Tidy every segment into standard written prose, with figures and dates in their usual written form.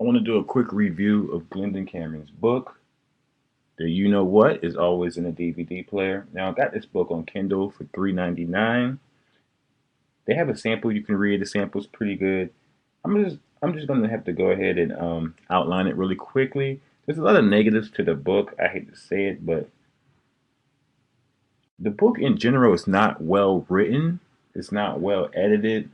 I want to do a quick review of Glendon Cameron's book. The You Know What is always in a DVD player. Now I got this book on Kindle for $3.99. They have a sample you can read. The sample's pretty good. I'm just gonna have to go ahead and outline it really quickly. There's a lot of negatives to the book. I hate to say it, but the book in general is not well written. It's not well edited.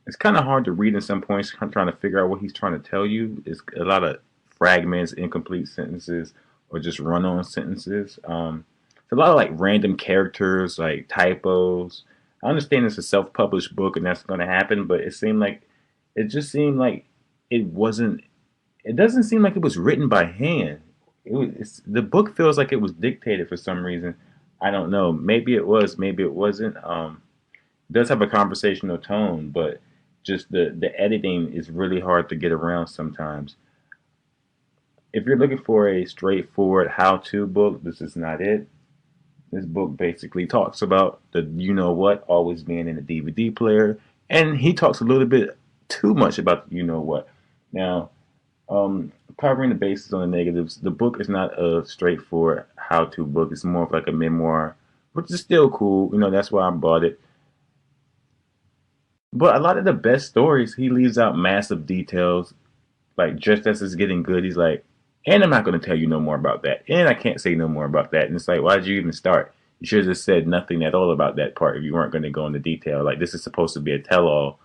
It's kind of hard to read in some points. I'm trying to figure out what he's trying to tell you. It's a lot of fragments, incomplete sentences, or just run-on sentences. It's a lot of like random characters, like typos. I understand it's a self-published book and that's going to happen, but it just seemed like it wasn't. It doesn't seem like it was written by hand. The book feels like it was dictated for some reason. I don't know. Maybe it was, maybe it wasn't. It does have a conversational tone, but just the editing is really hard to get around sometimes. If you're looking for a straightforward how-to book, this is not it. This book basically talks about the you know what always being in a DVD player, and he talks a little bit too much about the you know what. Now, covering the bases on the negatives, the book is not a straightforward how-to book. It's more of like a memoir, which is still cool. That's why I bought it. But a lot of the best stories, he leaves out massive details. Like just as it's getting good, he's like, and I'm not going to tell you no more about that, and I can't say no more about that. And it's like, why did you even start? You should have just said nothing at all about that part if you weren't going to go into detail. Like this is supposed to be a tell-all,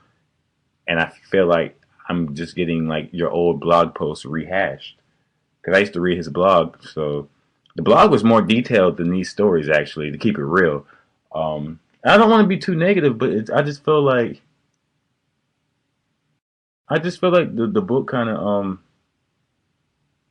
and I feel like I'm just getting like your old blog posts rehashed. Because I used to read his blog, so the blog was more detailed than these stories actually. To keep it real, I don't want to be too negative, but I just feel like the book kind of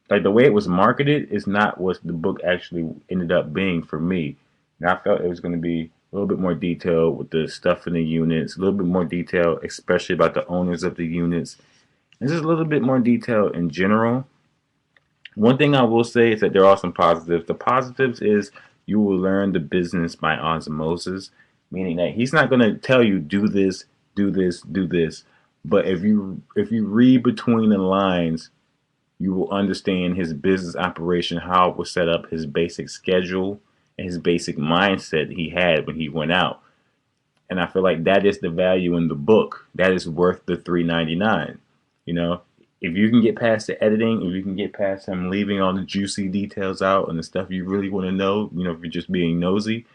like the way it was marketed is not what the book actually ended up being for me. And I felt it was going to be a little bit more detailed with the stuff in the units, a little bit more detail, especially about the owners of the units, and just a little bit more detail in general. One thing I will say is that there are some positives. The positives is you will learn the business by osmosis, meaning that he's not going to tell you do this, do this, do this. But if you read between the lines, you will understand his business operation, how it was set up, his basic schedule, and his basic mindset he had when he went out. And I feel like that is the value in the book. That is worth the $3.99. You know, if you can get past the editing, if you can get past him leaving all the juicy details out and the stuff you really want to know, if you're just being nosy,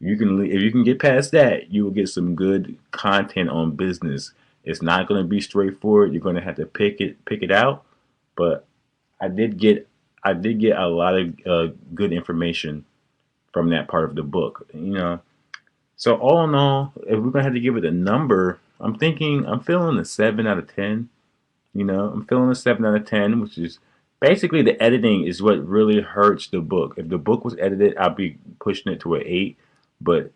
if you can get past that, you will get some good content on business. It's not going to be straightforward. You're going to have to pick it out, but I did get I did get a lot of good information from that part of the book. So all in all, if we're gonna have to give it a number, I'm feeling a 7 out of 10. I'm feeling a 7 out of 10, which is basically the editing is what really hurts the book. If the book was edited, I'd be pushing it to an 8. But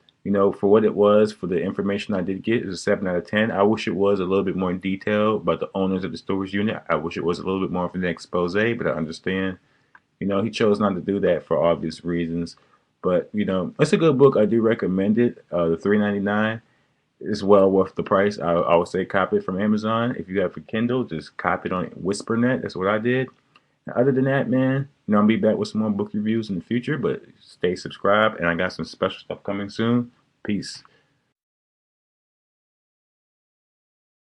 for what it was, for the information I did get, it's a 7 out of 10. I wish it was a little bit more in detail about the owners of the storage unit. I wish it was a little bit more of an expose, but I understand. He chose not to do that for obvious reasons. But it's a good book. I do recommend it. The 3.99 is well worth the price. I would say copy it from Amazon. If you have a Kindle, just copy it on WhisperNet. That's what I did. And other than that, man, I'll be back with some more book reviews in the future. But stay subscribed, and I got some special stuff coming soon. Peace.